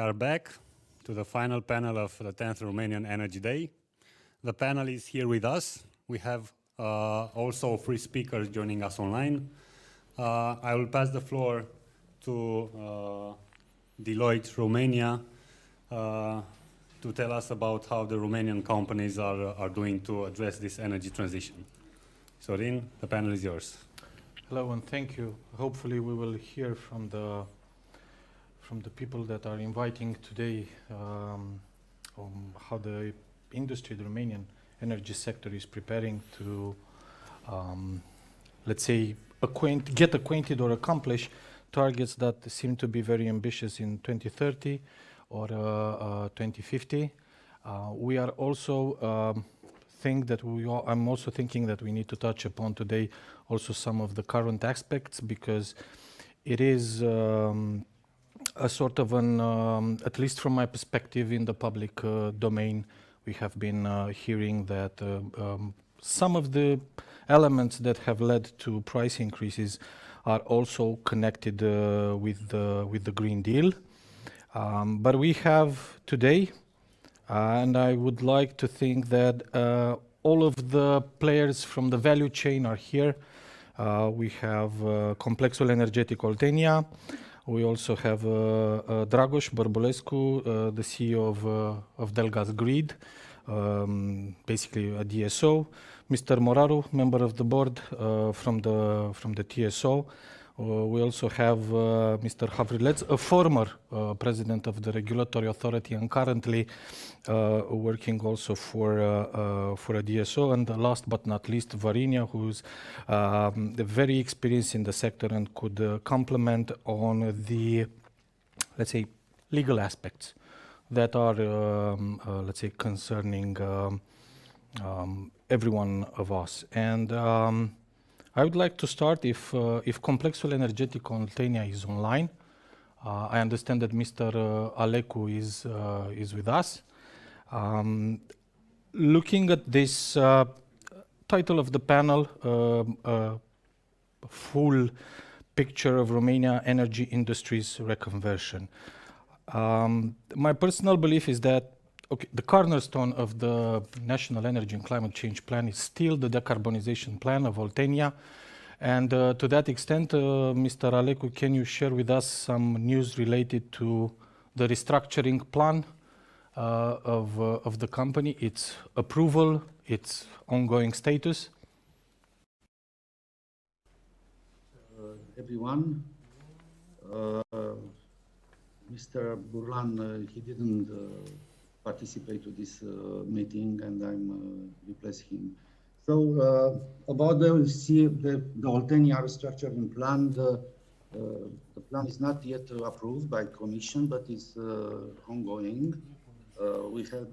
are back to the final panel of the 10th Romanian Energy Day. The panel is here with us. We have also 3 speakers joining us online. I will pass the floor to Deloitte Romania to tell us about how the Romanian companies are doing to address this energy transition. Sorin, the panel is yours. Hello and thank you. Hopefully we will hear from the people that are inviting today on how the industry, the Romanian energy sector is preparing to, let's say, get acquainted or accomplish targets that seem to be very ambitious in 2030 or 2050. We are also I'm also thinking that we need to touch upon today also some of the current aspects, because it is a sort of an, at least from my perspective in the public domain, we have been hearing that some of the elements that have led to price increases are also connected with the Green Deal. But we have today, and I would like to think that all of the players from the value chain are here. We have Complexul Energetic Oltenia. We also have Dragoș Bărbulescu, the CEO of Delgaz Grid, basically a DSO. Mr. Moraru, member of the board from the TSO. We also have Mr. Havrilets, a former president of the regulatory authority and currently working also for a DSO. And last but not least, Varinia, who's very experienced in the sector and could complement on the, let's say, legal aspects that are, let's say, concerning every one of us. And I would like to start if Complexul Energetic Oltenia is online. I understand that Mr. Alecu is with us. Looking at this title of the panel, full picture of Romania energy industry's reconversion. My personal belief is that the cornerstone of the National Energy and Climate Change Plan is still the decarbonization plan of Oltenia. And to that extent, Mr. Alecu, can you share with us some news related to the restructuring plan of the company, its approval, its ongoing status? Everyone, Mr. Burlan, he didn't participate to this meeting, and I'm replacing him. So about the Oltenia restructuring plan, the plan is not yet approved by Commission, but is ongoing. We have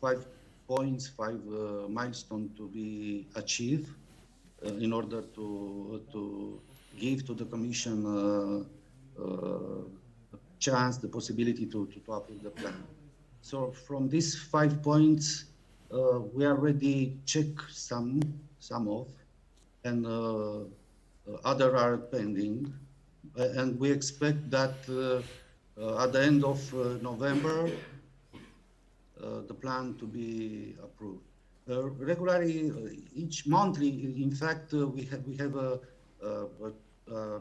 5 points, 5 milestones to be achieved in order to give to the Commission chance, the possibility to approve the plan. So from these 5 points, we already check some of, and other are pending, and we expect that at the end of November, the plan to be approved. Regularly, each monthly, in fact, we have a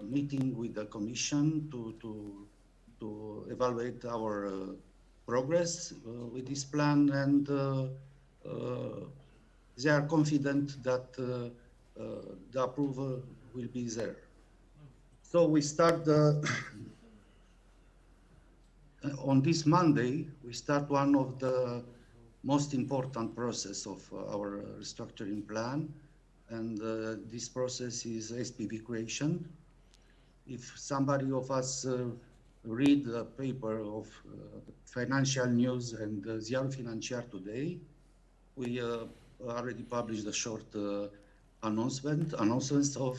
meeting with the Commission to evaluate our progress with this plan, and they are confident that the approval will be there. So we start on this Monday, we start one of the most important process of our restructuring plan, and this process is SPV creation. If somebody of us read the paper of Financial News and Ziarul Financiar today, we already published a short announcements of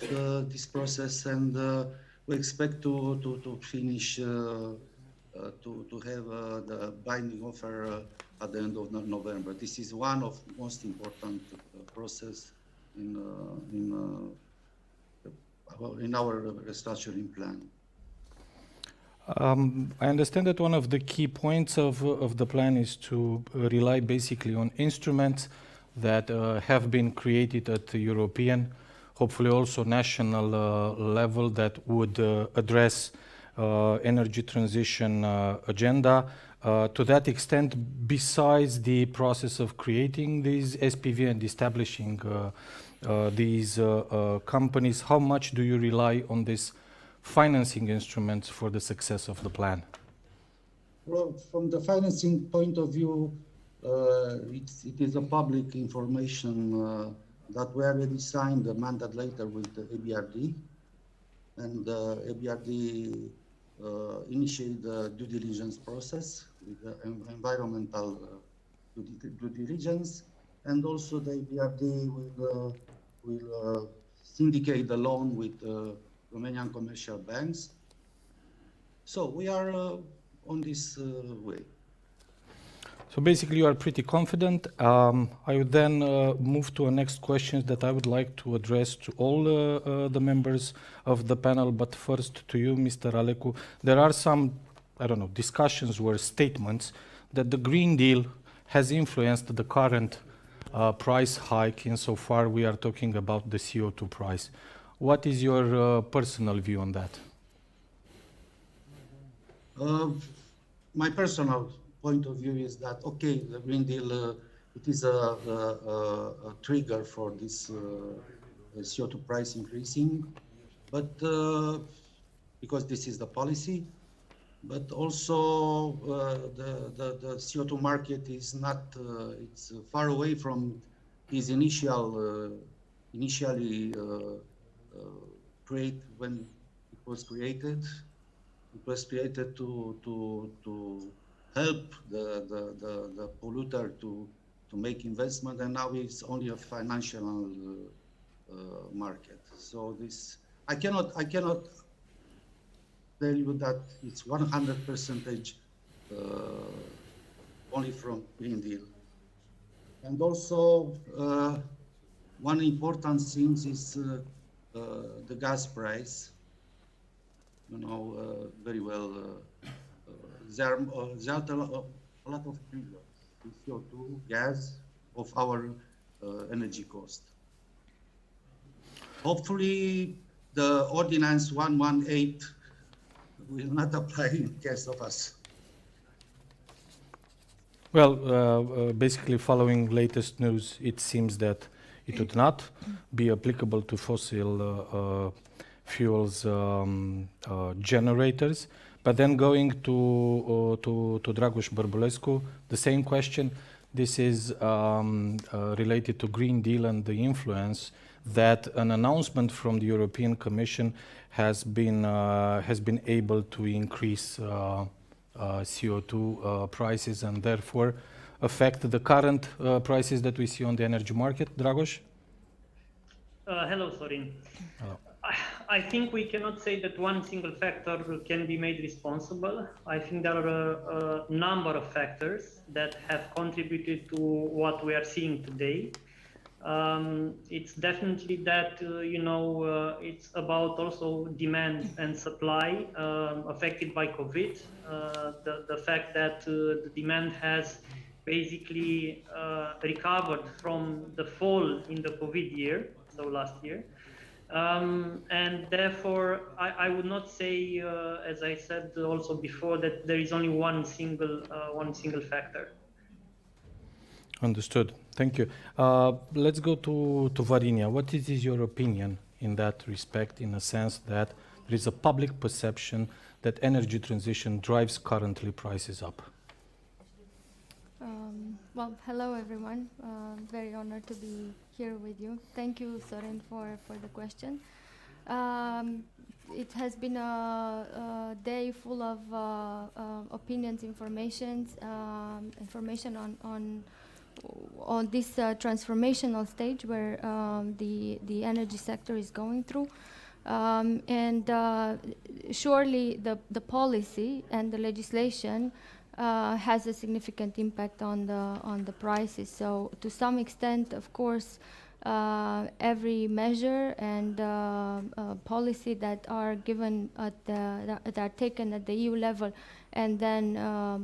this process, and we expect to finish to have the binding offer at the end of November. This is one of the most important process in our restructuring plan. I understand that one of the key points of the plan is to rely basically on instruments that have been created at the European, hopefully also national level that would address energy transition agenda. To that extent, besides the process of creating these SPV and establishing these companies, how much do you rely on this financing instruments for the success of the plan? Well, from the financing point of view, it is a public information that we already signed a mandate letter with the EBRD, and EBRD initiated the due diligence process with the environmental due diligence, and also the EBRD will syndicate the loan with Romanian commercial banks. So we are on this way. So basically you are pretty confident. I would then move to a next question that I would like to address to all the members of the panel, but first to you, Mr. Alecu. There are some, I don't know, discussions or statements that the Green Deal has influenced the current price hike insofar we are talking about the CO2 price. What is your personal view on that? My personal point of view is that, okay, the Green Deal, it is a trigger for this CO2 price increasing, but because this is the policy, but also the CO2 market is not, it's far away from its initially when it was created. It was created to help the polluter to make investment, and now it's only a financial market. So this, I cannot tell you that it's 100% only from Green Deal. And also one important thing is the gas price. You know very well. There are a lot of triggers in CO2, gas, of our energy cost. Hopefully, the Ordinance 118 will not apply in case of us. Well, basically following latest news, it seems that it would not be applicable to fossil fuels generators. But then going to Dragoș Bărbulescu, the same question. This is related to Green Deal and the influence that an announcement from the European Commission has been able to increase CO2 prices and therefore affect the current prices that we see on the energy market. Dragoș? Hello, Sorin. Hello. I think we cannot say that one single factor can be made responsible. I think there are a number of factors that have contributed to what we are seeing today. It's definitely that, it's about also demand and supply affected by COVID. The fact that the demand has basically recovered from the fall in the COVID year, so last year. And therefore, I would not say, as I said also before, that there is only one single factor. Understood. Thank you. Let's go to Varinia. What is your opinion in that respect, in a sense that there is a public perception that energy transition drives currently prices up? Well, hello everyone. Very honored to be here with you. Thank you, Sorin, for the question. It has been a day full of opinions, information on this transformational stage where the energy sector is going through. And surely the policy and the legislation has a significant impact on the prices. So to some extent, of course, every measure and policy that are given at that are taken at the EU level and then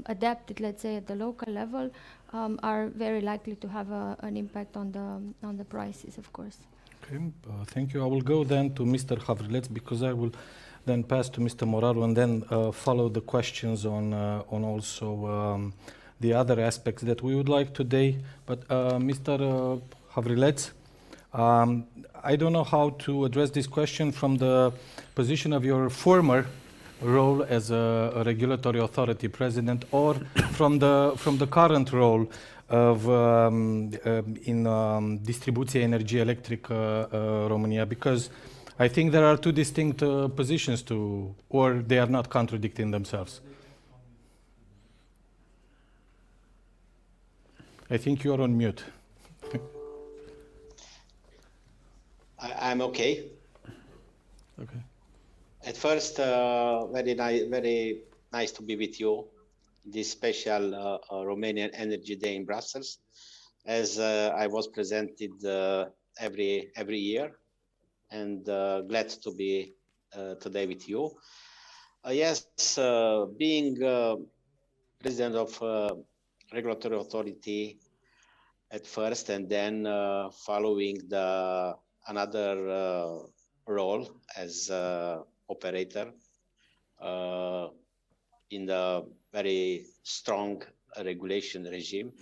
adapted, let's say, at the local level, are very likely to have an impact on the prices, of course. Okay, thank you. I will go then to Mr. Havrilets because I will then pass to Mr. Moraru and then follow the questions on also the other aspects that we would like today. But Mr. Havrilets, I don't know how to address this question from the position of your former role as a regulatory authority president or from the current role of in Distribuție Energie Electrică România, because I think there are two distinct positions or they are not contradicting themselves. I think you're on mute. I'm okay. Okay. At first, very nice to be with you. This special Romanian Energy Day in Brussels, as I was presented every year, and glad to be today with you. Yes, being president of regulatory authority at first, and then following another role as operator in the very strong regulation regime.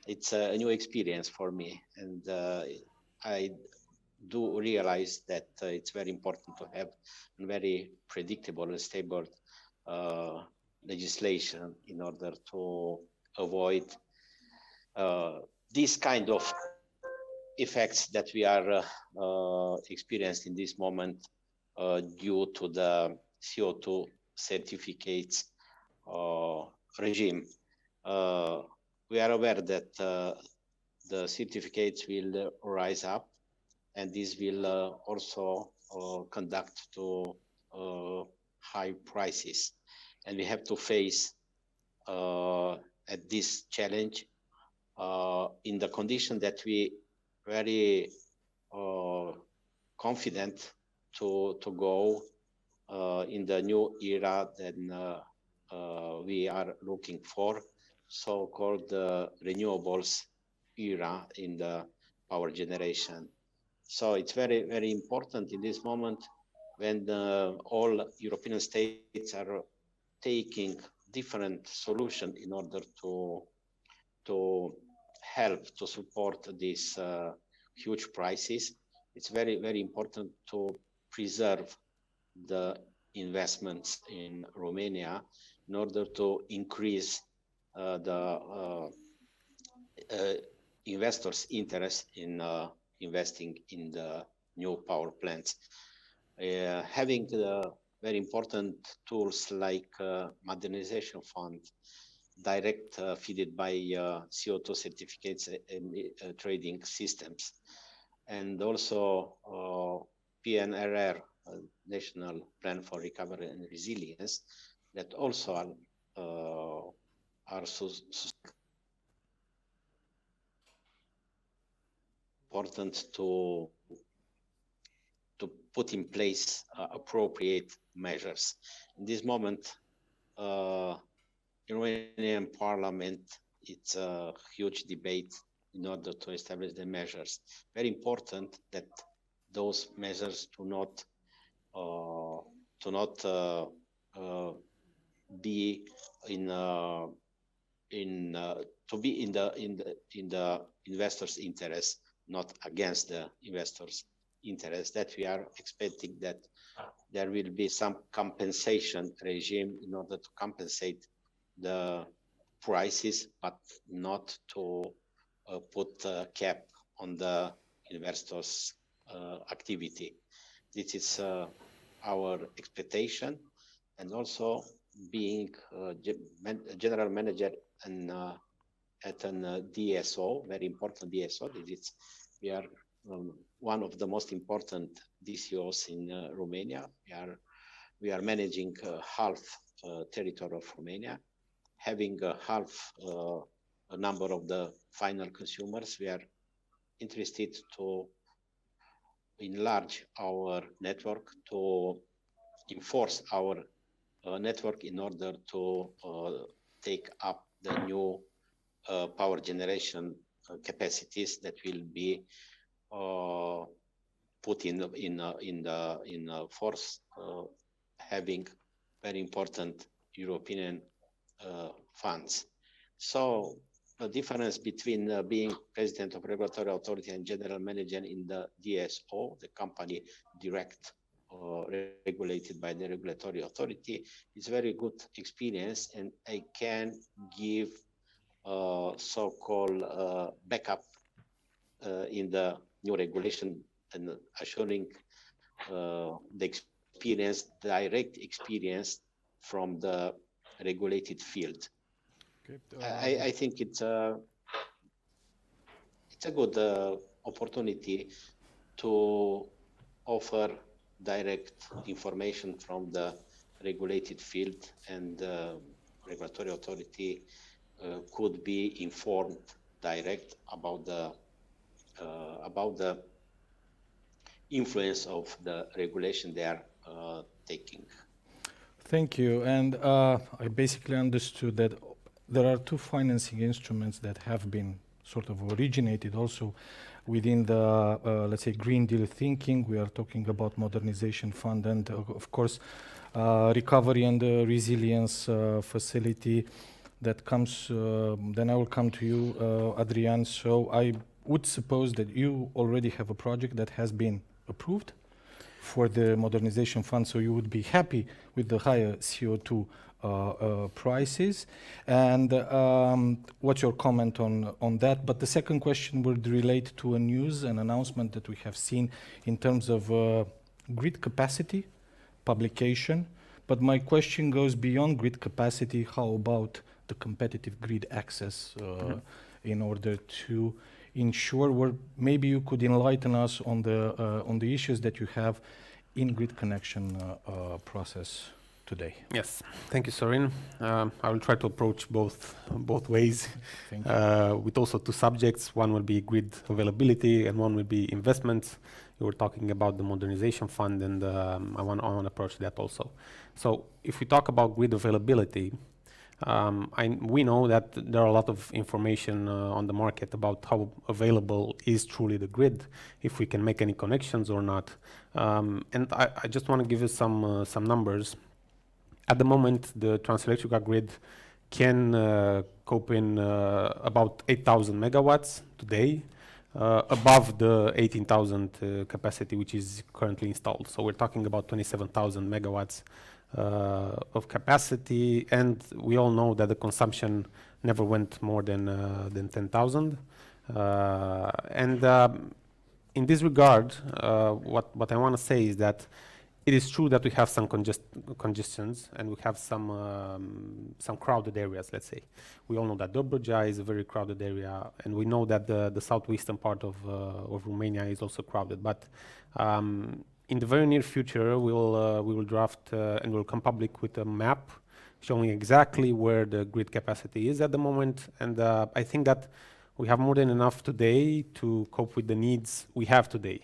It's a new experience for me, and I do realize that it's very important to have a very predictable and stable legislation in order to avoid this kind of effects that we are experiencing in this moment due to the CO2 certificates regime. We are aware that the certificates will rise up, and this will also conduct to high prices. And we have to face at this challenge in the condition that we very confident to go in the new era that we are looking for, so-called renewables era in the power generation. So it's very, very important in this moment when all European states are taking different solutions in order to help to support these huge prices. It's very, very important to preserve the investments in Romania in order to increase the investors' interest in investing in the new power plants. Having the very important tools like modernization fund, direct feeded by CO2 certificates and trading systems, and also PNRR, National Plan for Recovery and Resilience, that also are important to put in place appropriate measures. In this moment, Iranian Parliament, it's a huge debate in order to establish the measures. Very important that those measures do not be in the investors' interest, not against the investors' interest. That we are expecting that there will be some compensation regime in order to compensate the prices, but not to put a cap on the investors' activity. This is our expectation, and also being general manager and at an DSO, very important DSO. We are one of the most important DCOs in Romania. We are managing half territory of Romania, having half a number of the final consumers. We are interested to enlarge our network, to enforce our network in order to take up the new power generation capacities that will be put in force, having very important European funds. So the difference between being president of regulatory authority and general manager in the DSO, the company direct regulated by the regulatory authority, is very good experience, and I can give so-called backup in the new regulation and assuring the experience, direct experience from the regulated field. Okay. I think it's a good opportunity to offer direct information from the regulated field, and regulatory authority could be informed direct about the influence of the regulation they are taking. Thank you. And I basically understood that there are two financing instruments that have been sort of originated also within the, let's say, Green Deal thinking. We are talking about Modernization Fund and, of course, Recovery and Resilience Facility that comes, then I will come to you, Adrian. So I would suppose that you already have a project that has been approved for the Modernization Fund, so you would be happy with the higher CO2 prices. And what's your comment on that? But the second question would relate to an announcement that we have seen in terms of grid capacity publication. But my question goes beyond grid capacity. How about the competitive grid access in order to ensure, where maybe you could enlighten us on the issues that you have in grid connection process today? Yes, thank you, Sorin. I will try to approach both ways. Thank you. With also two subjects. One will be grid availability and one will be investments. You were talking about the Modernization Fund, and I want to approach that also. So if we talk about grid availability, we know that there are a lot of information on the market about how available is truly the grid, if we can make any connections or not. And I just want to give you some numbers. At the moment, the Transelectrica grid can cope in about 8,000 megawatts today, above the 18,000 capacity which is currently installed. So we're talking about 27,000 megawatts of capacity, and we all know that the consumption never went more than 10,000. In this regard, what I want to say is that it is true that we have some congestions and we have some crowded areas, let's say. We all know that Dobruja is a very crowded area, and we know that the southwestern part of Romania is also crowded. But in the very near future, we will draft and we'll come public with a map showing exactly where the grid capacity is at the moment. And I think that we have more than enough today to cope with the needs we have today.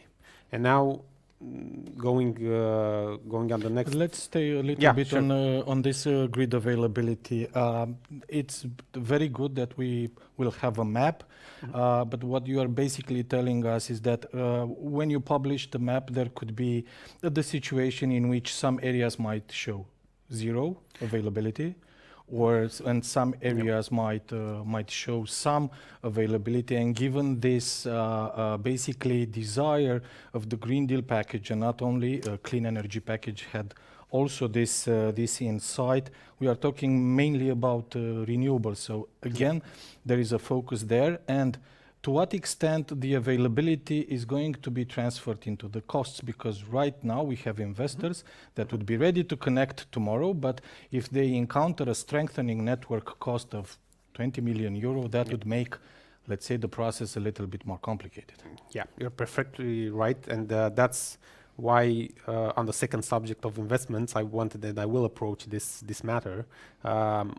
And now, going on the next. Let's stay a little bit sure. on this grid availability. It's very good that we will have a map, but what you are basically telling us is that when you publish the map, there could be the situation in which some areas might show zero availability, and some areas might show some availability. And given this basically desire of the Green Deal package, and not only a clean energy package had also this insight, we are talking mainly about renewables. So again, there is a focus there. And to what extent the availability is going to be transferred into the costs? Because right now we have investors that would be ready to connect tomorrow, but if they encounter a strengthening network cost of 20 million euro, that would make, let's say, the process a little bit more complicated. Yeah, you're perfectly right, and that's why on the second subject of investments, I wanted and I will approach this matter.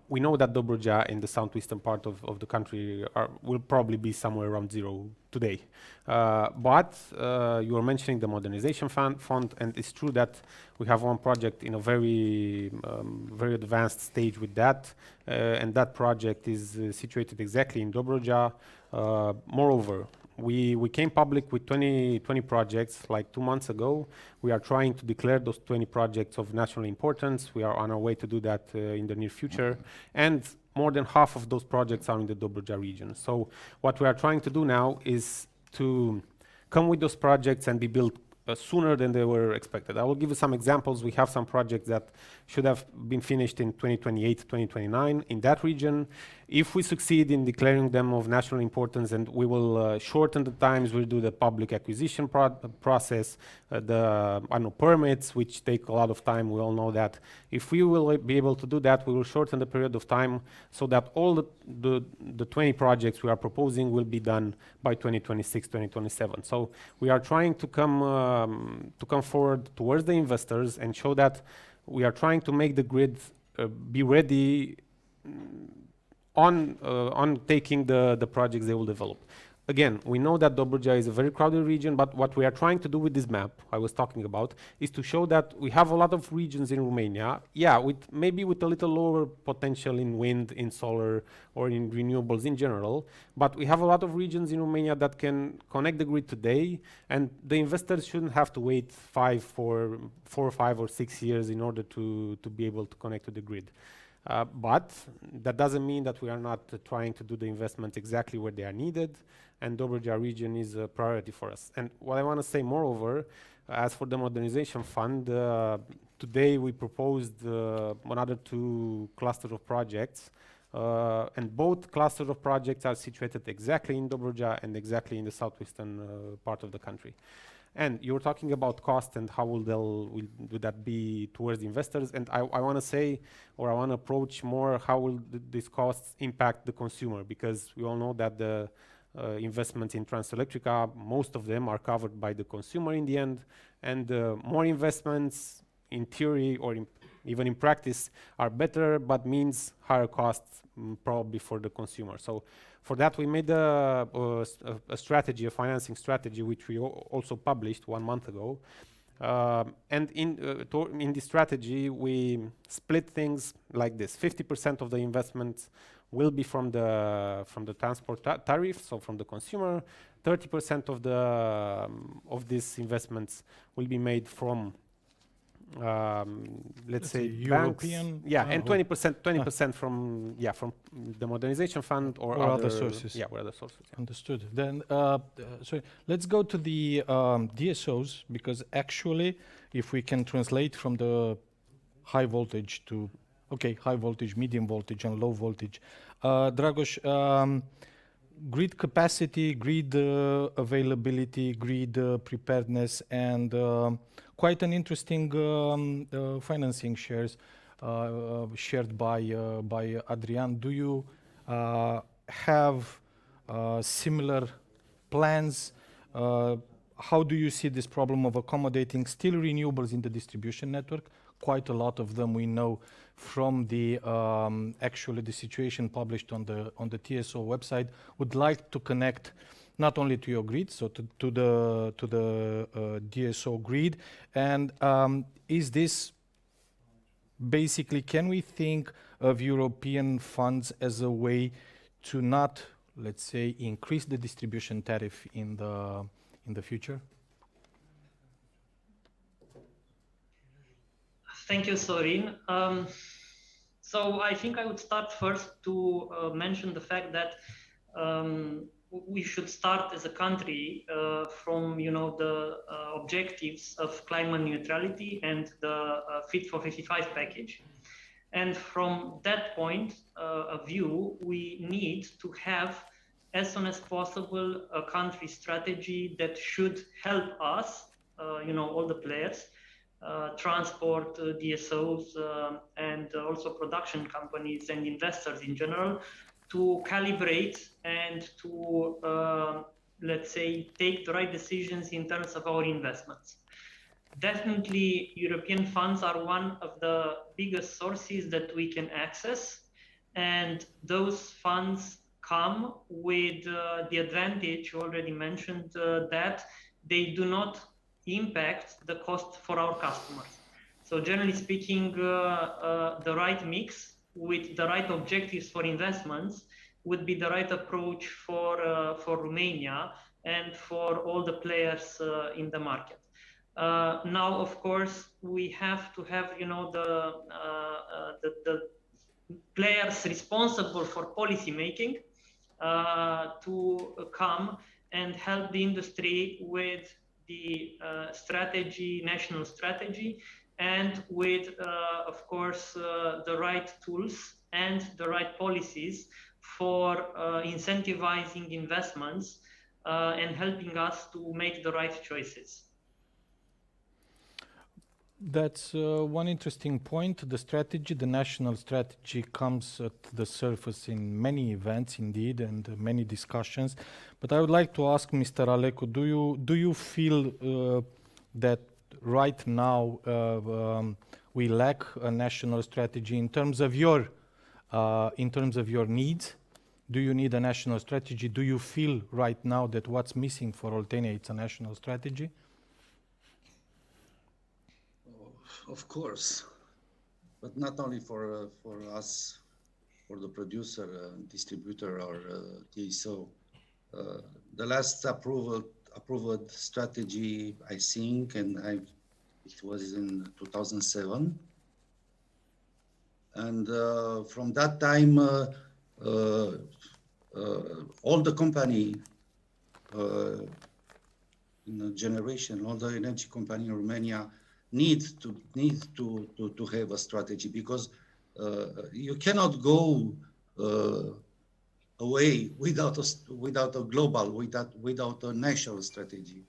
We know that Dobruja in the southeastern part of the country will probably be somewhere around zero today. But you were mentioning the modernization fund, and it's true that we have one project in a very advanced stage with that, and that project is situated exactly in Dobruja. Moreover, we came public with 20 projects like 2 months ago. We are trying to declare those 20 projects of national importance. We are on our way to do that in the near future. And more than half of those projects are in the Dobruja region. So what we are trying to do now is to come with those projects and be built sooner than they were expected. I will give you some examples. We have some projects that should have been finished in 2028, 2029 in that region. If we succeed in declaring them of national importance, and we will shorten the times, we'll do the public acquisition process, the permits, which take a lot of time. We all know that. If we will be able to do that, we will shorten the period of time so that all the 20 projects we are proposing will be done by 2026, 2027. So we are trying to come forward towards the investors and show that we are trying to make the grid be ready on taking the projects they will develop. Again, we know that Dobruja is a very crowded region, but what we are trying to do with this map I was talking about is to show that we have a lot of regions in Romania, maybe with a little lower potential in wind, in solar, or in renewables in general, but we have a lot of regions in Romania that can connect the grid today, and the investors shouldn't have to wait 4, 5, or 6 years in order to be able to connect to the grid. But that doesn't mean that we are not trying to do the investments exactly where they are needed, and Dobruja region is a priority for us. And what I want to say moreover, as for the modernization fund, today we proposed another 2 clusters of projects, and both clusters of projects are situated exactly in Dobruja and exactly in the southwestern part of the country. And you were talking about cost and how will that be towards the investors. And I want to say, or I want to approach more, how will these costs impact the consumer? Because we all know that the investments in Transelectrica, most of them are covered by the consumer in the end. And more investments in theory or even in practice are better, but means higher costs probably for the consumer. So for that, we made a strategy, a financing strategy, which we also published 1 month ago. And in this strategy, we split things like this: 50% of the investments will be from the transport tariff, so from the consumer. 30% of these investments will be made from let's say European, banks, and 20% from the modernization fund or other sources. Or other sources. Understood. Then, so let's go to the DSOs, because actually, if we can translate from the high voltage to high voltage, medium voltage, and low voltage, Dragos, grid capacity, grid availability, grid preparedness, and quite an interesting financing shares shared by Adrian. Do you have similar plans? How do you see this problem of accommodating still renewables in the distribution network? Quite a lot of them we know from the actually the situation published on the TSO website would like to connect not only to your grid, so to the DSO grid. And is this basically, can we think of European funds as a way to not, let's say, increase the distribution tariff in the future? Thank you, Sorin. So I think I would start first to mention the fact that we should start as a country from the objectives of climate neutrality and the Fit for 55 package. And from that point of view, we need to have, as soon as possible, a country strategy that should help us, all the players, transport, DSOs, and also production companies and investors in general, to calibrate and to, let's say, take the right decisions in terms of our investments. definitely European funds are one of the biggest sources that we can access, and those funds come with the advantage, you already mentioned that they do not impact the cost for our customers. So generally speaking, the right mix with the right objectives for investments would be the right approach for Romania and for all the players in the market. Now, of course, we have to have, you know, the players responsible for policy making to come and help the industry with the strategy, national strategy, and with, of course, the right tools and the right policies for incentivizing investments and helping us to make the right choices. That's one interesting point. The strategy, the national strategy, comes at the surface in many events, indeed, and many discussions. But I would like to ask Mr. Alecu, do you feel that right now we lack a national strategy in terms of your needs? Do you need a national strategy? Do you feel right now that what's missing for Oltenia is a national strategy? Of course, but not only for us, for the producer, distributor, or TSO. The last approved strategy, I think, it was in 2007. And from that time, all the company in the generation, all the energy company in Romania need to have a strategy, because you cannot go away without a global, without a national strategy,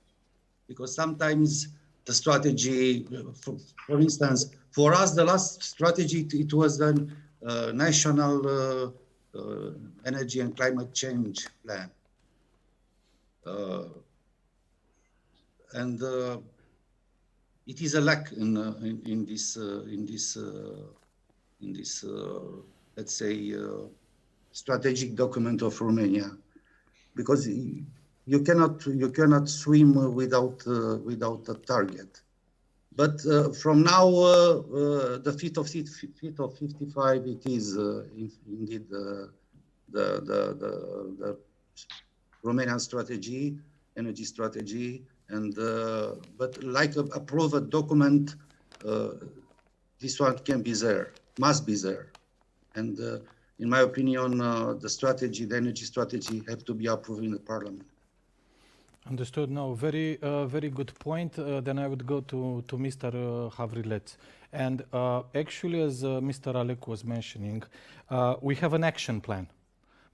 because sometimes the strategy, for instance, for us, the last strategy, it was a national energy and climate change plan, and it is a lack in this let's say strategic document of Romania, because you cannot swim without a target. But from now, the Fit of 55, it is indeed the Romanian strategy, energy strategy. And but like a approved document, this one can be there, must be there. And in my opinion, the strategy, the energy strategy, have to be approved in the parliament. Understood. No, very good point. Then I would go to Mr. Havrilets. And actually, as Mr. Alecu was mentioning, we have an action plan.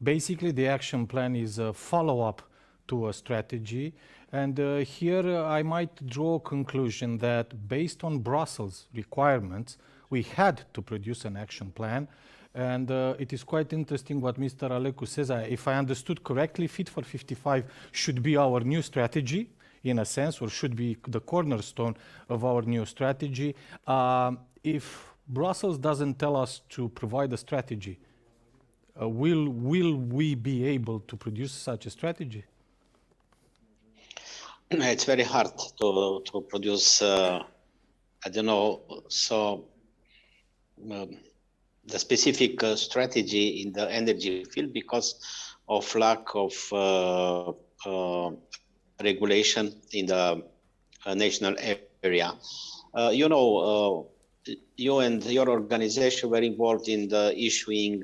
Basically, the action plan is a follow-up to a strategy. And here I might draw a conclusion that based on Brussels requirements, we had to produce an action plan. And it is quite interesting what Mr. Alecu says. If I understood correctly, Fit for 55 should be our new strategy, in a sense, or should be the cornerstone of our new strategy. If Brussels doesn't tell us to provide a strategy, will we be able to produce such a strategy? It's very hard to produce, I don't know, so the specific strategy in the energy field because of lack of regulation in the national area. You know, you and your organization were involved in the issuing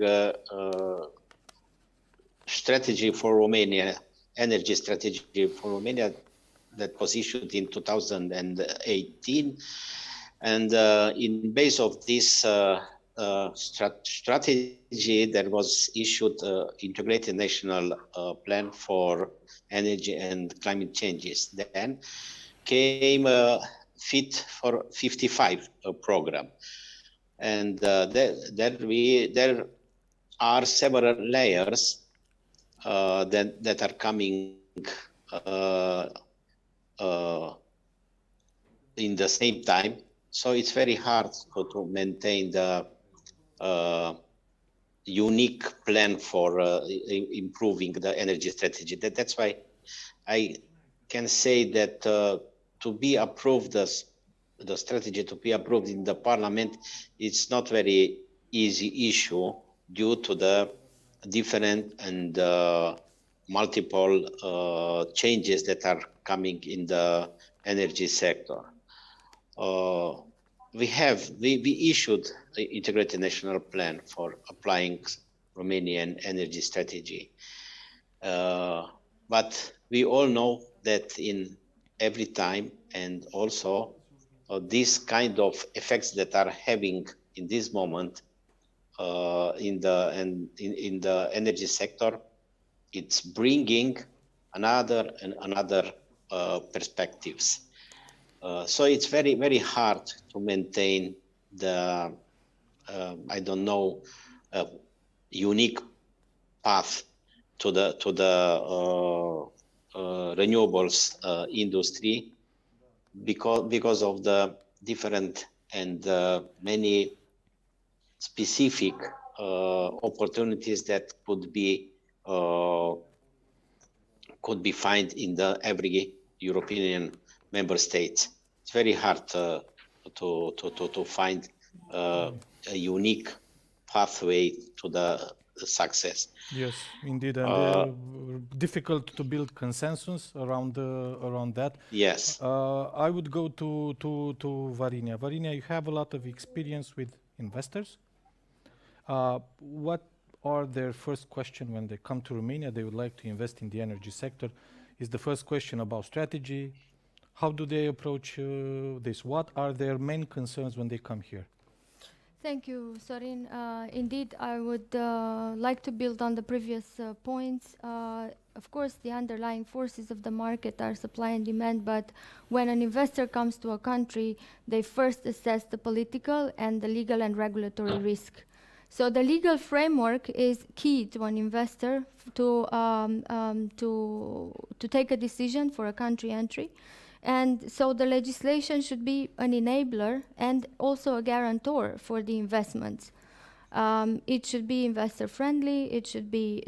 strategy for Romania, energy strategy for Romania, that was issued in 2018, and in base of this strategy, there was issued integrated national plan for energy and climate changes. Then came Fit for 55 program, and there are several layers that are coming in the same time. So it's very hard to maintain the unique plan for improving the energy strategy. That's why I can say that to be approved, the strategy to be approved in the parliament, it's not very easy issue due to the different and multiple changes that are coming in the energy sector. We issued the integrated national plan for applying Romanian energy strategy. But we all know that in every time, and also these kind of effects that are having in this moment in the energy sector, it's bringing another perspectives. So it's very, very hard to maintain the unique path to the renewables industry because of the different and many specific opportunities that could be found in every European member state. It's very hard to find a unique pathway to the success. Yes, indeed, and difficult to build consensus around that. Yes. I would go to Varinia. Varinia, you have a lot of experience with investors. What are their first question when they come to Romania? They would like to invest in the energy sector. Is the first question about strategy? How do they approach this? What are their main concerns when they come here? Thank you, Sorin. Indeed, I would like to build on the previous points. Of course, the underlying forces of the market are supply and demand, but when an investor comes to a country, they first assess the political and the legal and regulatory risk. So the legal framework is key to an investor to take a decision for a country entry. And so the legislation should be an enabler and also a guarantor for the investments. It should be investor friendly, it should be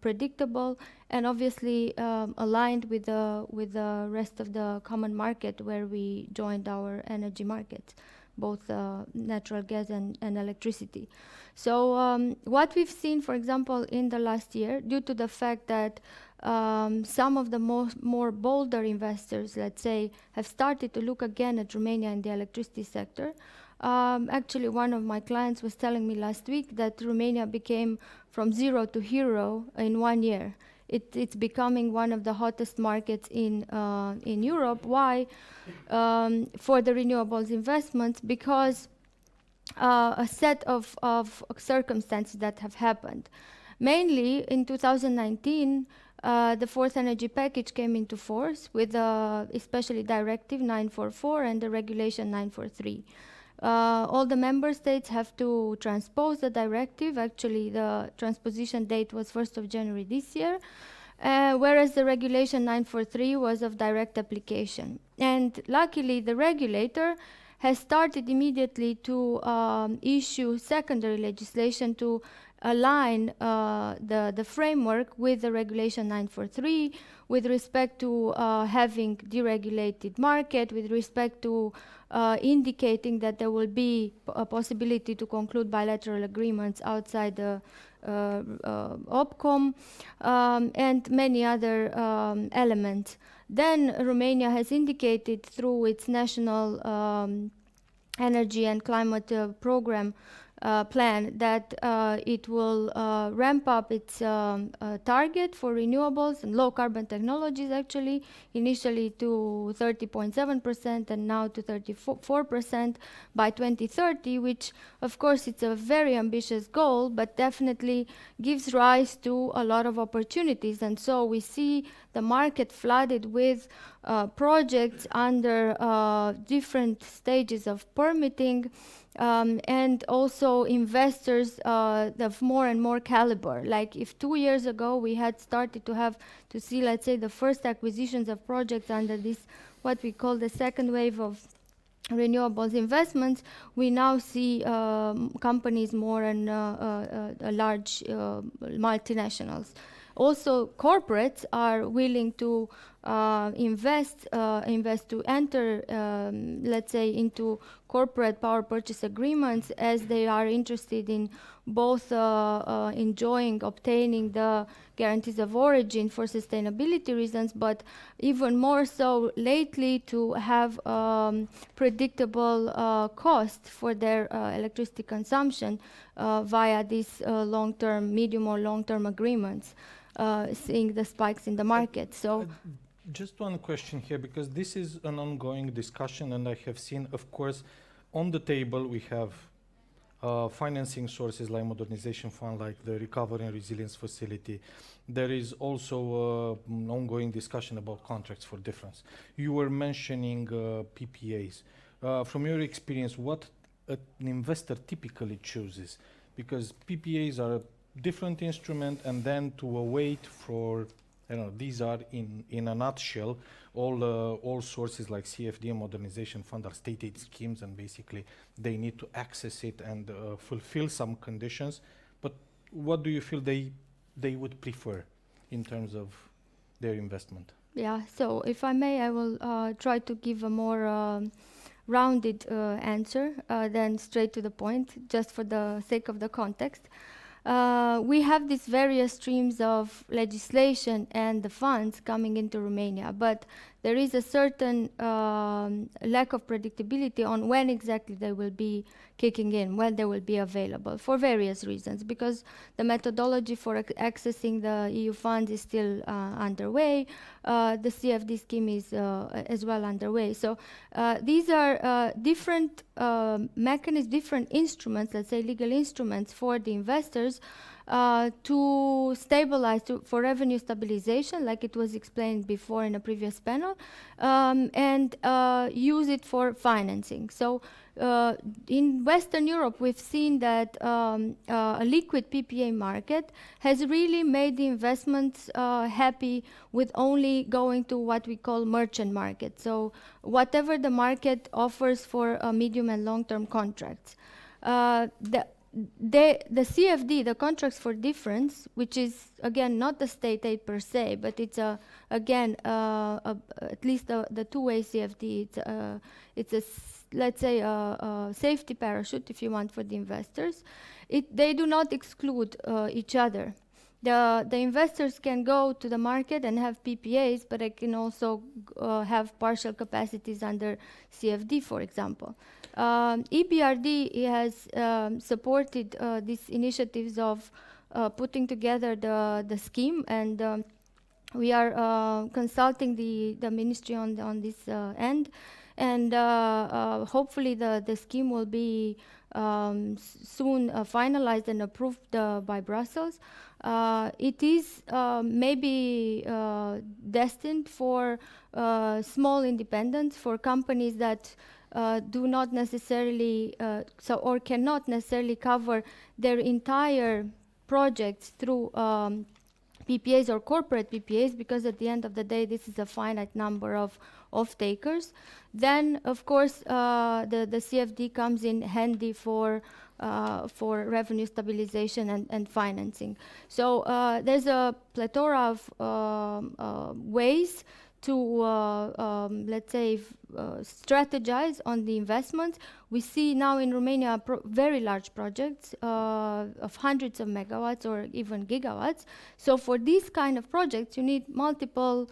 predictable, and obviously aligned with the rest of the common market where we joined our energy markets, both natural gas and electricity. So what we've seen, for example, in the last year, due to the fact that some of the more bolder investors, let's say, have started to look again at Romania in the electricity sector. Actually, one of my clients was telling me last week that Romania became from zero to hero in 1 year. It's becoming one of the hottest markets in Europe. Why? For the renewables investments, because a set of circumstances that have happened. Mainly in 2019, the fourth energy package came into force with especially Directive 944 and the Regulation 943. All the member states have to transpose the directive. Actually, the transposition date was 1st of January this year, whereas the Regulation 943 was of direct application. And luckily, the regulator has started immediately to issue secondary legislation to align the framework with the Regulation 943 with respect to having deregulated market, with respect to indicating that there will be a possibility to conclude bilateral agreements outside the OPCOM, and many other elements. Then Romania has indicated through its national energy and climate program plan that it will ramp up its target for renewables and low carbon technologies, actually initially to 30.7% and now to 34% by 2030, which of course it's a very ambitious goal, but definitely gives rise to a lot of opportunities. And so we see the market flooded with projects under different stages of permitting, and also investors of more and more caliber. Like if 2 years ago we had started to see, let's say, the first acquisitions of projects under this, what we call the second wave of renewables investments, we now see companies more and large multinationals. Also, corporates are willing to invest to enter, let's say, into corporate power purchase agreements, as they are interested in both obtaining the guarantees of origin for sustainability reasons, but even more so lately to have predictable cost for their electricity consumption via these long-term, medium or long-term agreements, seeing the spikes in the market. So. Just one question here, because this is an ongoing discussion, and I have seen, of course, on the table we have financing sources like modernization fund, like the Recovery and Resilience Facility. There is also an ongoing discussion about contracts for difference. You were mentioning PPAs. From your experience, what an investor typically chooses? Because PPAs are a different instrument, and then to await for, I don't know, these are in a nutshell, all sources like CFD and Modernization Fund are state aid schemes, and basically they need to access it and fulfill some conditions. But what do you feel they would prefer in terms of their investment? Yeah, so if I may, I will try to give a more rounded answer than straight to the point, just for the sake of the context. We have these various streams of legislation and the funds coming into Romania, but there is a certain lack of predictability on when exactly they will be kicking in, when they will be available, for various reasons, because the methodology for accessing the EU funds is still underway. The CFD scheme is as well underway. So these are different mechanisms, different instruments, let's say legal instruments for the investors to stabilize, for revenue stabilization, like it was explained before in a previous panel, and use it for financing. So in Western Europe, we've seen that a liquid PPA market has really made the investments happy with only going to what we call merchant market. So whatever the market offers for medium and long-term contracts. The CFD, the contracts for difference, which is again not the state aid per se, but it's again at least the two-way CFD. It's let's say a safety parachute, if you want, for the investors. They do not exclude each other. The investors can go to the market and have PPAs, but they can also have partial capacities under CFD, for example. EBRD has supported these initiatives of putting together the scheme, and we are consulting the ministry on this end, and hopefully the scheme will be soon finalized and approved by Brussels. It is maybe destined for small independents, for companies that do not necessarily or cannot necessarily cover their entire projects through PPAs or corporate PPAs, because at the end of the day this is a finite number of off-takers. Then of course the CFD comes in handy for revenue stabilization and financing. So there's a plethora of ways to let's say strategize on the investments. We see now in Romania very large projects of hundreds of megawatts or even gigawatts. So for these kind of projects you need multiple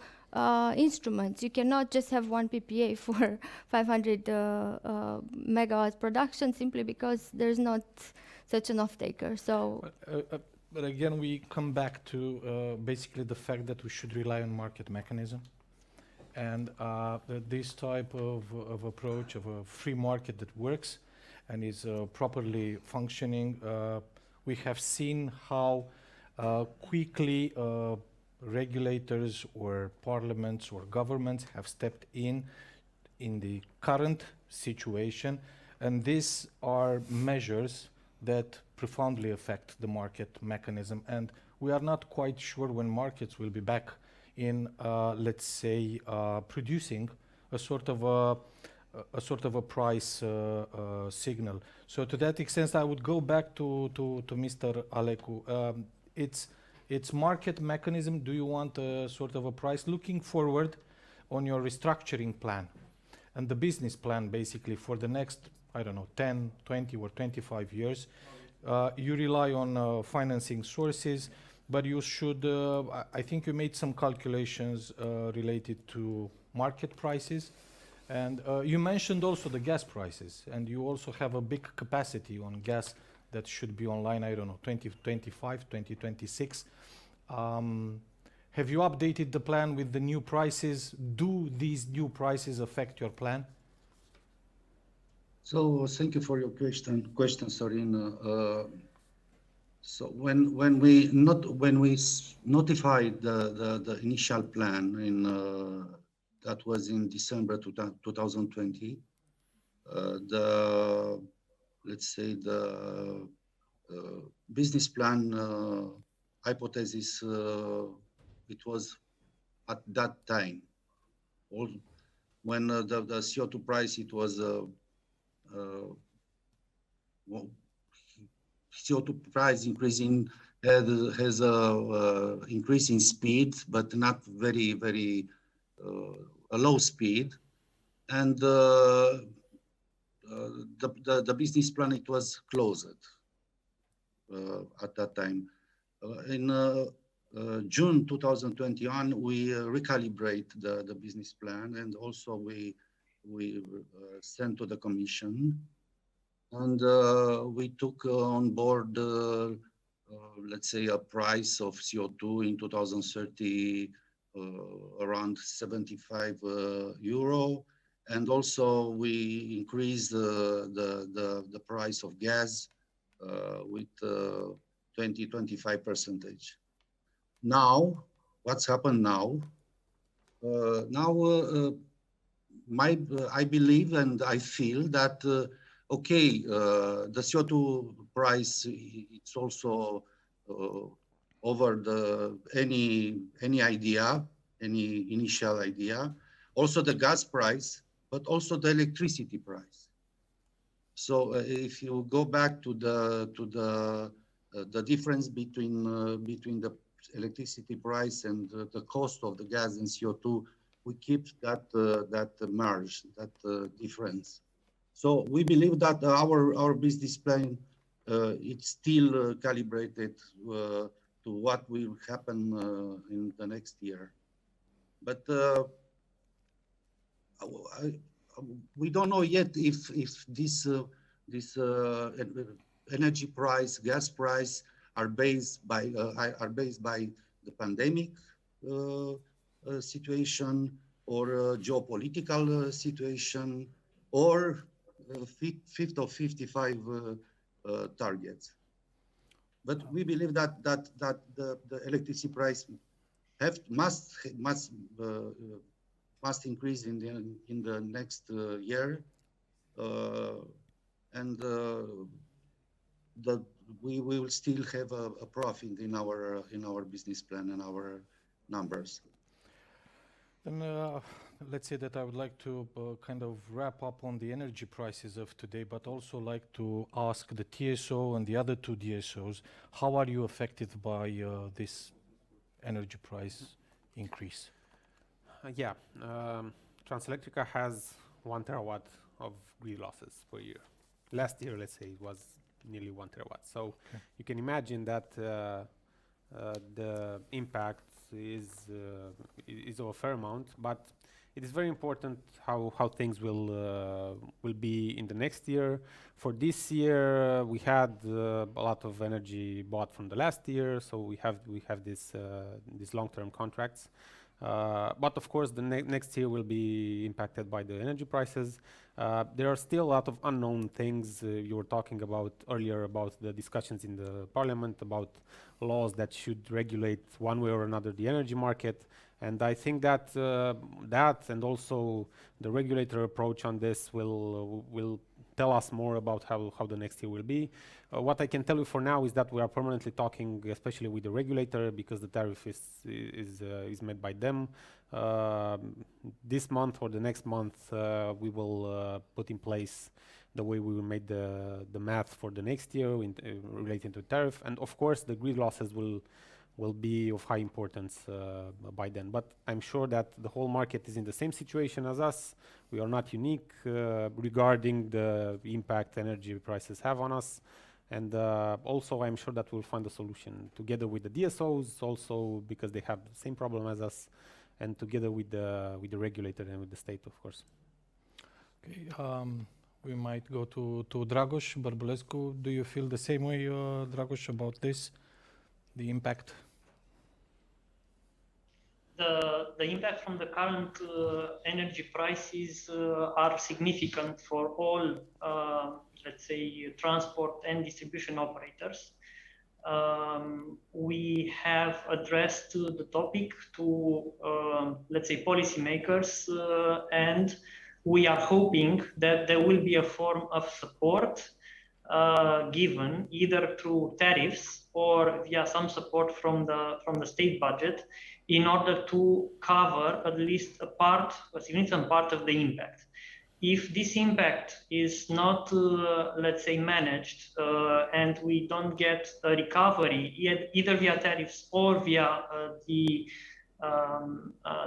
instruments. You cannot just have one PPA for 500 megawatts production, simply because there's not such an off-taker. So but again, we come back to basically the fact that we should rely on market mechanism. And this type of approach of a free market that works and is properly functioning, we have seen how quickly regulators or parliaments or governments have stepped in the current situation, and these are measures that profoundly affect the market mechanism, and we are not quite sure when markets will be back in, let's say, producing a sort of a price signal. So to that extent, I would go back to Mr. Alecu. It's market mechanism. Do you want a sort of a price looking forward on your restructuring plan and the business plan basically for the next, I don't know, 10, 20 or 25 years? You rely on financing sources, but you should, I think you made some calculations related to market prices. And you mentioned also the gas prices, and you also have a big capacity on gas that should be online, I don't know, 2025, 2026. Have you updated the plan with the new prices? Do these new prices affect your plan? So thank you for your question, Sorin. So when we notified the initial plan in that was in December 2020, let's say the business plan hypothesis, it was at that time, when the CO2 price, it was well, CO2 price increasing has a increasing speed, but not very a low speed, and the business plan, it was closed at that time. In June 2021, we recalibrate the business plan, and also we sent to the Commission, and we took on board, let's say, a price of CO2 in 2030 around 75 euro, and also we increased the price of gas with 20-25%. Now, what's happened now? I believe and I feel that okay, the CO2 price, it's also over any initial idea. Also the gas price, but also the electricity price. So if you go back to the difference between the electricity price and the cost of the gas and CO2, we keep that margin, that difference. So we believe that our business plan, it's still calibrated to what will happen in the next year. But we don't know yet if this energy price, gas price are based by the pandemic situation, or geopolitical situation, or Fit of 55 targets. But we believe that the electricity price must increase in the next year, and we will still have a profit in our business plan and our numbers. Then let's say that I would like to kind of wrap up on the energy prices of today, but also like to ask the TSO and the other two DSOs, how are you affected by this energy price increase? Transelectrica has 1 terawatt of grid losses per year. Last year, let's say, it was nearly 1 terawatt. So you can imagine that the impact is of a fair amount, but it is very important how things will be in the next year. For this year, we had a lot of energy bought from the last year, so we have this these long-term contracts. But of course, the next year will be impacted by the energy prices. There are still a lot of unknown things. You were talking about earlier about the discussions in the parliament about laws that should regulate one way or another the energy market. And I think that that and also the regulator approach on this will tell us more about how the next year will be. What I can tell you for now is that we are permanently talking, especially with the regulator, because the tariff is made by them. This month or the next month, we will put in place the way we will make the math for the next year relating to tariff. And of course, the grid losses will be of high importance by then. But I'm sure that the whole market is in the same situation as us. We are not unique regarding the impact energy prices have on us. And also, I'm sure that we'll find a solution together with the DSOs, also because they have the same problem as us, and together with the regulator and with the state, of course. Okay, we might go to Dragoș Bărbulescu. Do you feel the same way, Dragoș, about this, the impact? The impact from the current energy prices are significant for all, let's say, transport and distribution operators. We have addressed the topic to, let's say, policymakers, and we are hoping that there will be a form of support given either through tariffs or via some support from the state budget in order to cover at least a significant part of the impact. If this impact is not, let's say, managed and we don't get a recovery either via tariffs or via the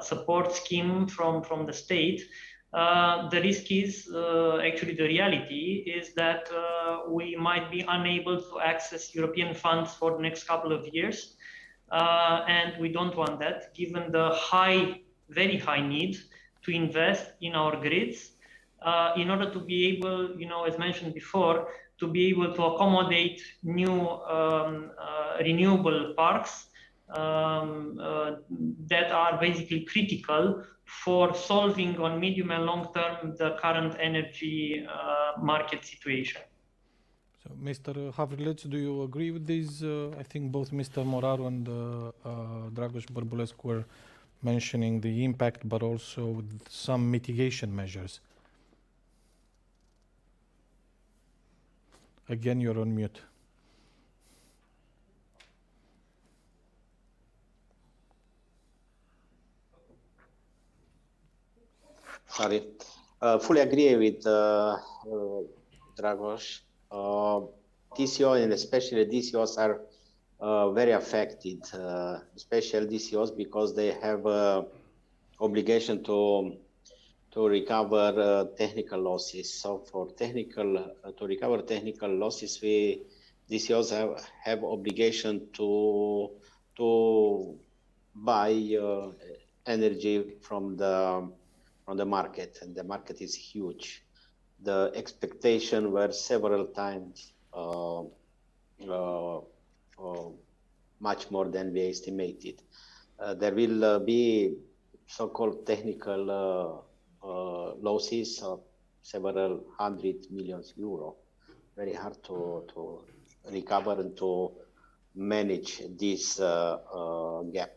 support scheme from the state, the risk is, actually the reality is that we might be unable to access European funds for the next couple of years. And we don't want that, given the very high need to invest in our grids in order to be able, as mentioned before, to be able to accommodate new renewable parks that are basically critical for solving on medium and long term the current energy market situation. So, Mr. Havrilets, do you agree with these? I think both Mr. Moraru and Dragoș Bărbulescu were mentioning the impact, but also some mitigation measures. Again, you're on mute. Sorry. Fully agree with Dragoș. TCO and especially DCOs are very affected, especially DCOs because they have obligation to recover technical losses. So for to recover technical losses, DCOs have obligation to buy energy from the market, and the market is huge. The expectation were several times much more than we estimated. There will be so-called technical losses of several hundred million euro. Very hard to recover and to manage this gap.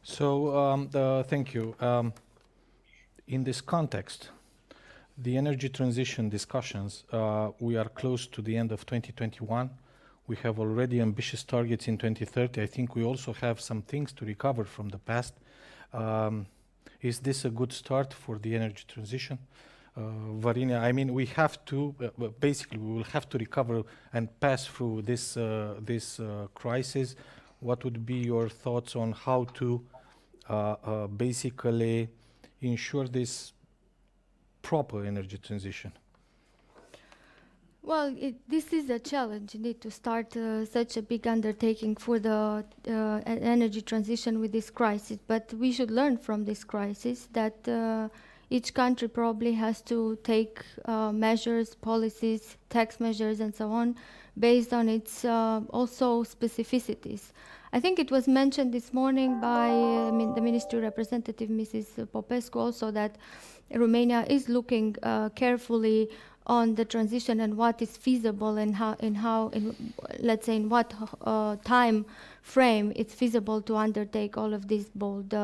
So thank you. In this context, the energy transition discussions, we are close to the end of 2021. We have already ambitious targets in 2030. I think we also have some things to recover from the past. Is this a good start for the energy transition? Varina, I mean, we have to, basically, we will have to recover and pass through this crisis. What would be your thoughts on how to basically ensure this proper energy transition? Well, this is a challenge indeed to start such a big undertaking for the energy transition with this crisis. But we should learn from this crisis that each country probably has to take measures, policies, tax measures, and so on, based on its also specificities. I think it was mentioned this morning by the ministry representative, Mrs. Popescu, also that Romania is looking carefully on the transition and what is feasible and let's say in what time frame it's feasible to undertake all of these bold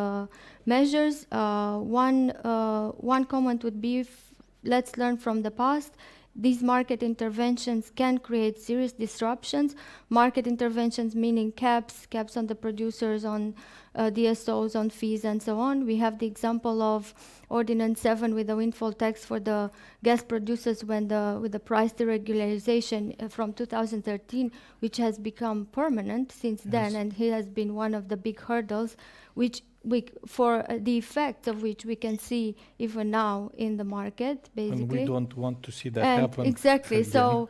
measures. One comment would be, let's learn from the past. These market interventions can create serious disruptions. Market interventions meaning caps on the producers, on DSOs, on fees, and so on. We have the example of Ordinance 7 with the windfall tax for the gas producers with the price deregularization from 2013, which has become permanent since then, and it has been one of the big hurdles, which for the effects of which we can see even now in the market, basically. And we don't want to see that And happen. exactly. again. So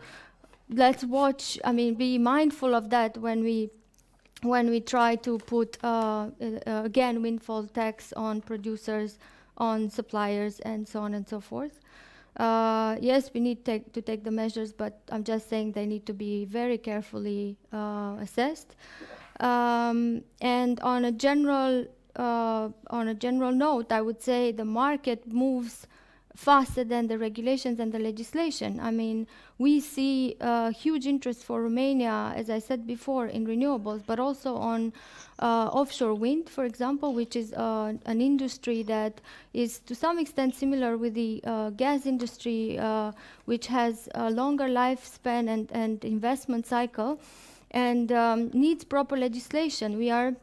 let's watch. I mean, be mindful of that when we try to put again windfall tax on producers, on suppliers, and so on and so forth. Yes, we need to take the measures, but I'm just saying they need to be very carefully assessed. And on a general note, I would say the market moves faster than the regulations and the legislation. I mean, we see huge interest for Romania, as I said before, in renewables, but also on offshore wind, for example, which is an industry that is to some extent similar with the gas industry, which has a longer lifespan and investment cycle, and needs proper legislation. We are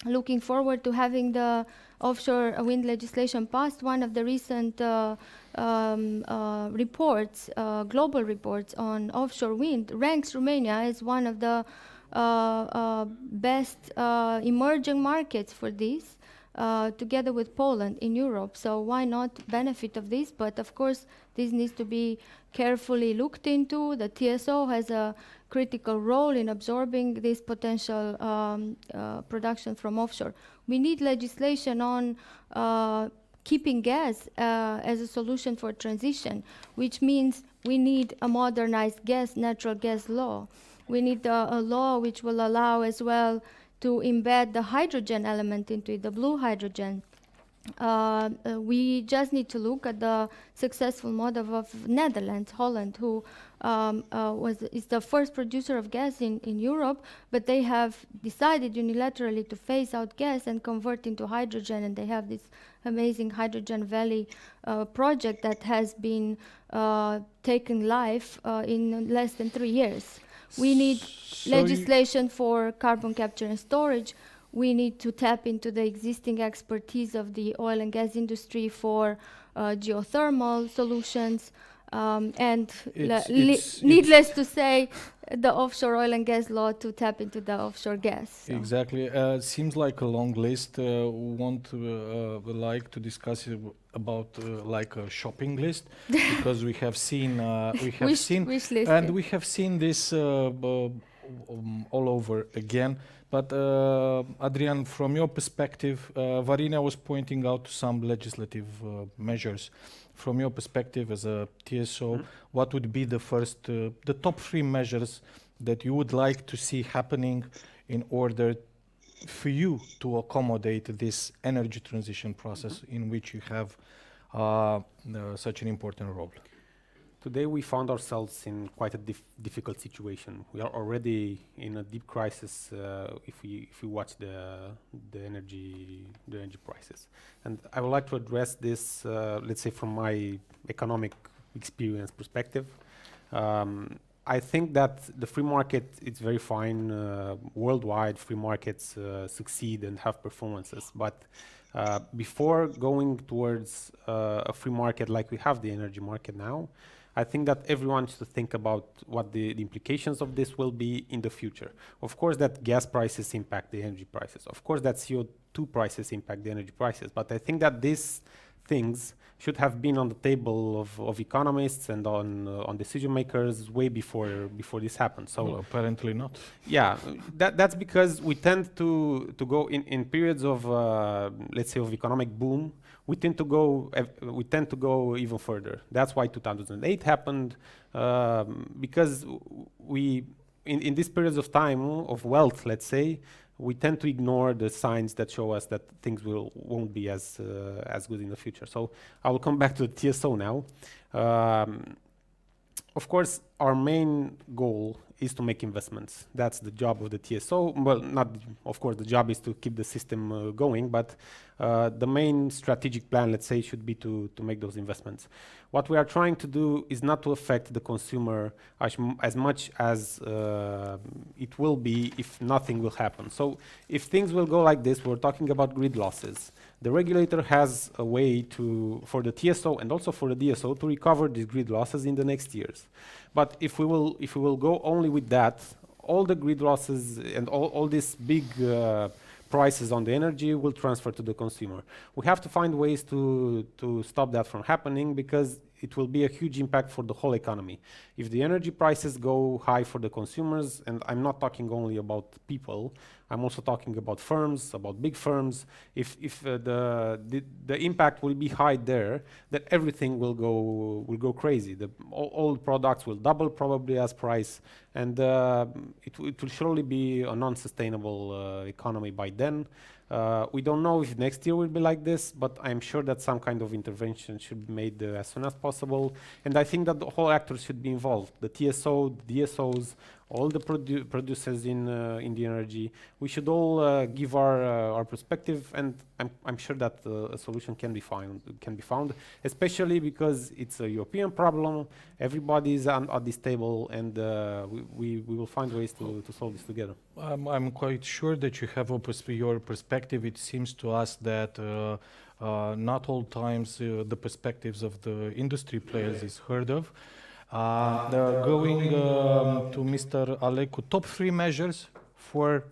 looking forward to having the offshore wind legislation passed. One of the recent reports, global reports on offshore wind, ranks Romania as one of the best emerging markets for this, together with Poland in Europe. So why not benefit of this? But of course, this needs to be carefully looked into. The TSO has a critical role in absorbing this potential production from offshore. We need legislation on keeping gas as a solution for transition, which means we need a modernized natural gas law. We need a law which will allow as well to embed the hydrogen element into it, the blue hydrogen. We just need to look at the successful model of Netherlands, Holland, who is the first producer of gas in Europe, but they have decided unilaterally to phase out gas and convert into hydrogen, and they have this amazing Hydrogen Valley project that has been taken live in less than 3 years. We need legislation for carbon capture and storage. We need to tap into the existing expertise of the oil and gas industry for geothermal solutions. And needless to say, the offshore oil and gas law to tap into the offshore gas. So. Exactly. Seems like a long list. Would like to discuss it about like a shopping list, because we have seen wish list, and we have seen this all over again. But Adrian, from your perspective, Varina was pointing out some legislative measures. From your perspective as a TSO, what would be the first, the top 3 measures that you would like to see happening in order for you to accommodate this energy transition process in which you have such an important role? Today we found ourselves in quite a difficult situation. We are already in a deep crisis if we watch the energy prices. And I would like to address this, let's say, from my economic experience perspective. I think that the free market is very fine. Worldwide, free markets succeed and have performances. But before going towards a free market like we have the energy market now, I think that everyone should think about what the implications of this will be in the future. Of course, that gas prices impact the energy prices. Of course, that CO2 prices impact the energy prices. But I think that these things should have been on the table of economists and on decision makers way before this happened. So well, apparently not. Yeah, that's because we tend to go in periods of let's say of economic boom. we tend to go even further. That's why 2008 happened, because in these periods of time of wealth, let's say, we tend to ignore the signs that show us that things won't be as good in the future. So I will come back to the TSO now. Of course, our main goal is to make investments. That's the job of the TSO. Well, of course, the job is to keep the system going, but the main strategic plan, let's say, should be to make those investments. What we are trying to do is not to affect the consumer as much as it will be if nothing will happen. So if things will go like this, we're talking about grid losses. The regulator has a way for the TSO and also for the DSO to recover these grid losses in the next years. But if we will go only with that, all the grid losses and all these big prices on the energy will transfer to the consumer. We have to find ways to stop that from happening, because it will be a huge impact for the whole economy. If the energy prices go high for the consumers, and I'm not talking only about people, I'm also talking about firms, about big firms. If the impact will be high there, then everything will go crazy. All products will double probably as price, and it will surely be a non-sustainable economy by then. We don't know if next year will be like this, but I'm sure that some kind of intervention should be made as soon as possible. And I think that the whole actors should be involved: the TSO, DSOs, all the producers in the energy. We should all give our perspective, and I'm sure that a solution can be found, especially because it's a European problem. Everybody is at this table, and we will find ways to solve this together. I'm quite sure that you have your perspective. It seems to us that not all times the perspectives of the industry players is heard of. Going to Mr. Alecu, top 3 measures for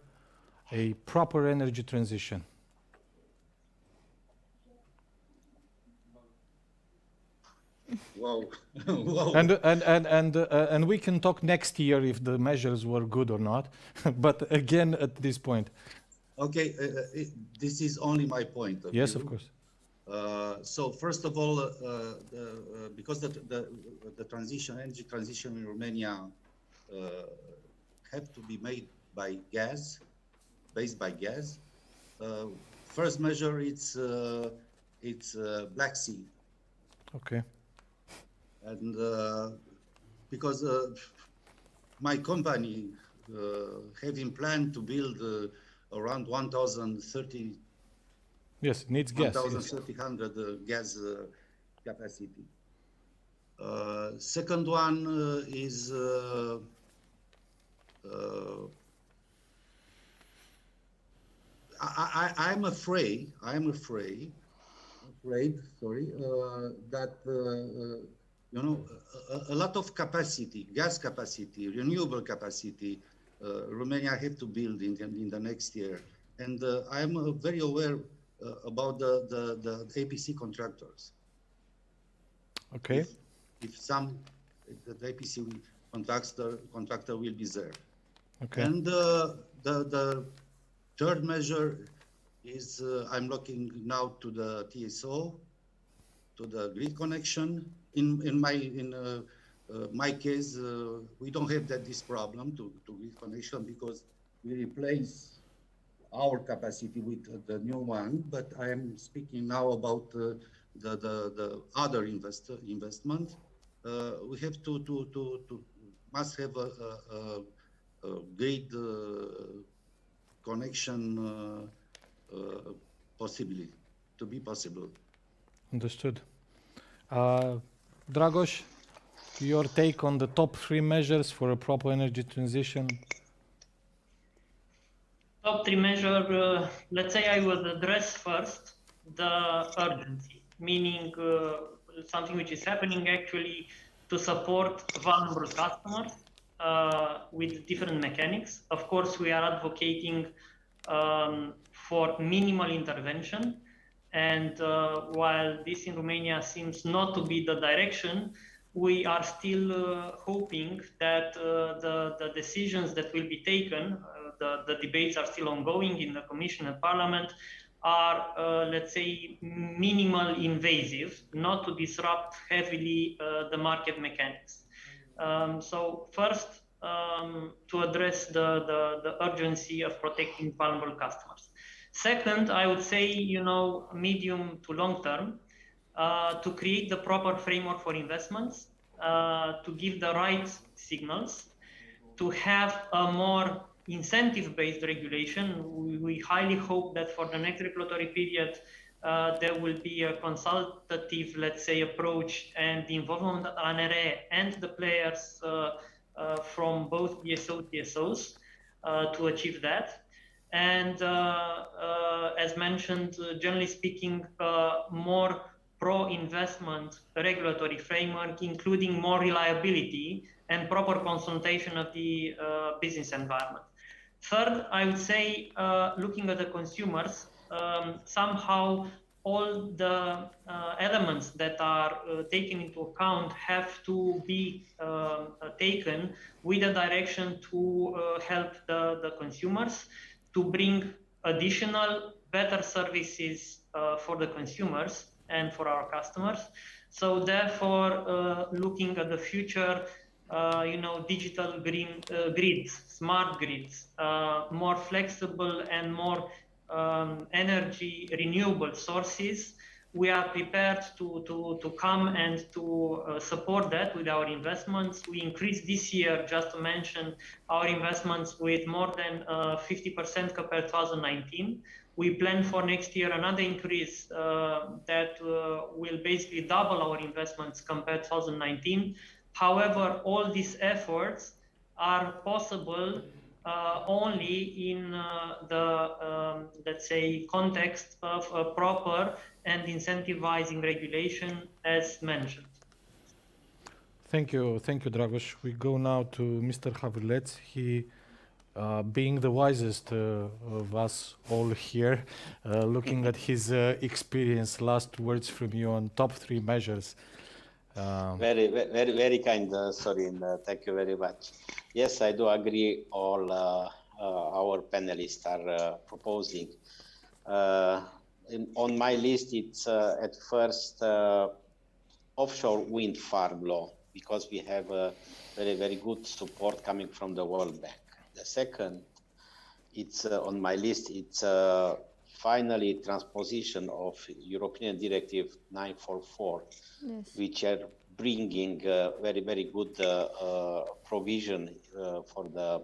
a proper energy transition. Wow. Wow. And we can talk next year if the measures were good or not. But again, at this point. Okay, this is only my point of Yes, view. of course. So first of all, because the energy transition in Romania have to be made by gas, based by gas. First measure, it's Black Sea. Okay. And because my company having planned to build around 1,030. Yes, it needs gas. 1,300 gas capacity. Second one is I'm afraid, that you know, a lot of capacity, gas capacity, renewable capacity, Romania have to build in the next year, and I'm very aware about the APC contractors. Okay. If the APC contractor will be there. Okay. And the third measure is I'm looking now to the TSO, to the grid connection. In my case, we don't have this problem to grid connection, because we replace our capacity with the new one. But I am speaking now about the other investment. We have must have a grid connection possibility to be possible. Understood. Dragos, your take on the top 3 measures for a proper energy transition? Top 3 measure, let's say I will address first the urgency, meaning something which is happening actually to support vulnerable customers with different mechanics. Of course, we are advocating for minimal intervention. And while this in Romania seems not to be the direction, we are still hoping that the decisions that will be taken, the debates are still ongoing in the Commission and Parliament, are, let's say, minimal invasive, not to disrupt heavily the market mechanics. So first, to address the urgency of protecting vulnerable customers. Second, I would say, medium to long term, to create the proper framework for investments, to give the right signals, to have a more incentive-based regulation. We highly hope that for the next regulatory period, there will be a consultative, let's say, approach and the involvement of ANRE and the players from both DSO, TSOs to achieve that. And as mentioned, generally speaking, more pro-investment regulatory framework, including more reliability and proper consultation of the business environment. Third, I would say, looking at the consumers, somehow all the elements that are taken into account have to be taken with a direction to help the consumers, to bring additional better services for the consumers and for our customers. So therefore, looking at the future, digital green grids, smart grids, more flexible and more energy renewable sources, we are prepared to come and to support that with our investments. We increased this year, just to mention, our investments with more than 50% compared to 2019. We plan for next year another increase that will basically double our investments compared to 2019. However, all these efforts are possible only in the, let's say, context of a proper and incentivizing regulation as mentioned. Thank you, Dragos. We go now to Mr. Havrillets. He, being the wisest of us all here, looking at his experience, last words from you on top 3 measures. Very kind, Sorin. Thank you very much. Yes, I do agree. All our panelists are proposing. On my list, it's at first offshore wind farm law, because we have a very good support coming from the World Bank. The second, it's on my list. It's finally transposition of European Directive 944, Yes. which are bringing very good provision for the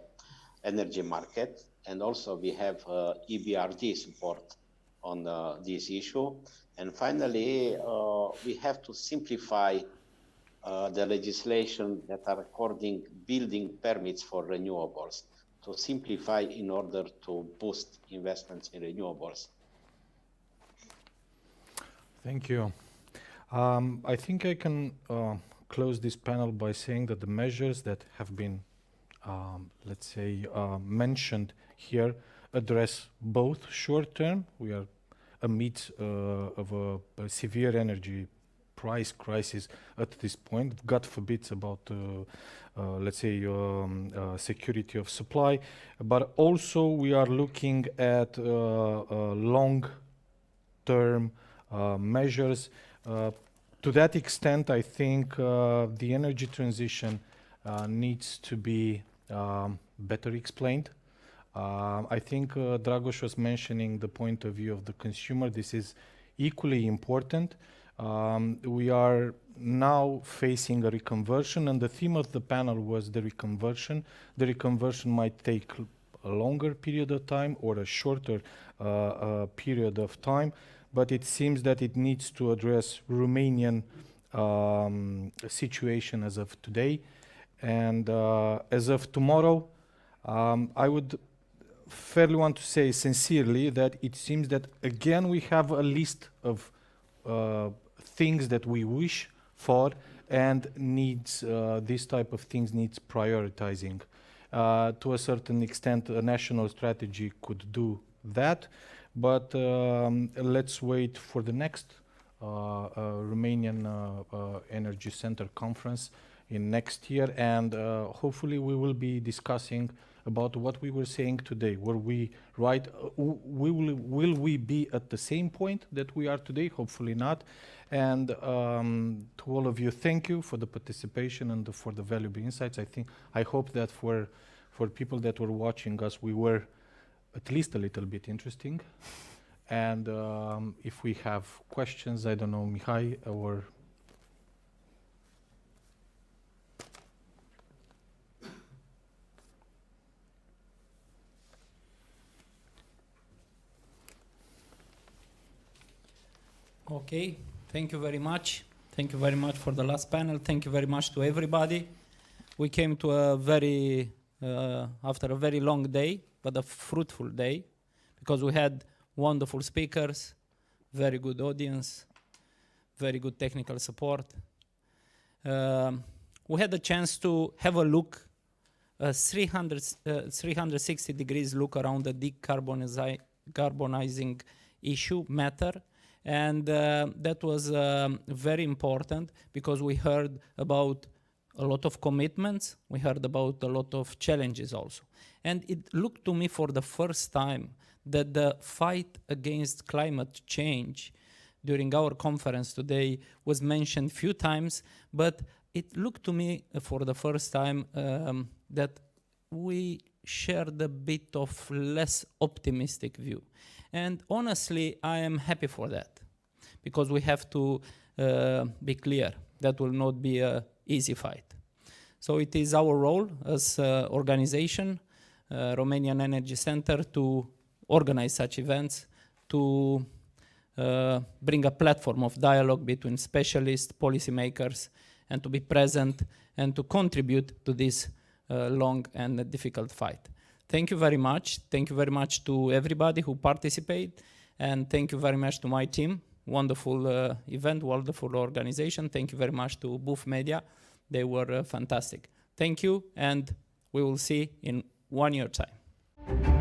energy market. And also we have EBRD support on this issue. And finally, we have to simplify the legislation that are according building permits for renewables, to simplify in order to boost investments in renewables. Thank you. I think I can close this panel by saying that the measures that have been, let's say, mentioned here address both short term. We are amidst of a severe energy price crisis at this point. God forbid about, let's say, security of supply. But also we are looking at long-term measures. To that extent, I think the energy transition needs to be better explained. I think Dragos was mentioning the point of view of the consumer. This is equally important. We are now facing a reconversion, and the theme of the panel was the reconversion. The reconversion might take a longer period of time or a shorter period of time, but it seems that it needs to address Romanian situation as of today. And as of tomorrow, I would fairly want to say sincerely that it seems that again we have a list of things that we wish for, and needs this type of things needs prioritizing. To a certain extent, a national strategy could do that, but let's wait for the next Romanian Energy Center conference in next year, and hopefully we will be discussing about what we were saying today. Were we right? Will we be at the same point that we are today? Hopefully not. And to all of you, thank you for the participation and for the valuable insights. I hope that for people that were watching us, we were at least a little bit interesting. And if we have questions, I don't know, Mihai or... Okay, thank you very much. Thank you very much for the last panel. Thank you very much to everybody. We came to a after a very long day, but a fruitful day, because we had wonderful speakers, very good audience, very good technical support. We had a chance to have a look, 360 degrees look around the decarbonizing matter. And that was very important, because we heard about a lot of commitments, we heard about a lot of challenges also. And it looked to me for the first time that the fight against climate change during our conference today was mentioned few times, but it looked to me for the first time that we shared a bit of less optimistic view. And honestly, I am happy for that, because we have to be clear that will not be an easy fight. So it is our role as organization, Romanian Energy Center, to organize such events, to bring a platform of dialogue between specialists, policymakers, and to be present and to contribute to this long and difficult fight. Thank you very much. Thank you very much to everybody who participated, and thank you very much to my team. Wonderful event, wonderful organization. Thank you very much to Booth Media. They were fantastic. Thank you, and we will see in 1 year time.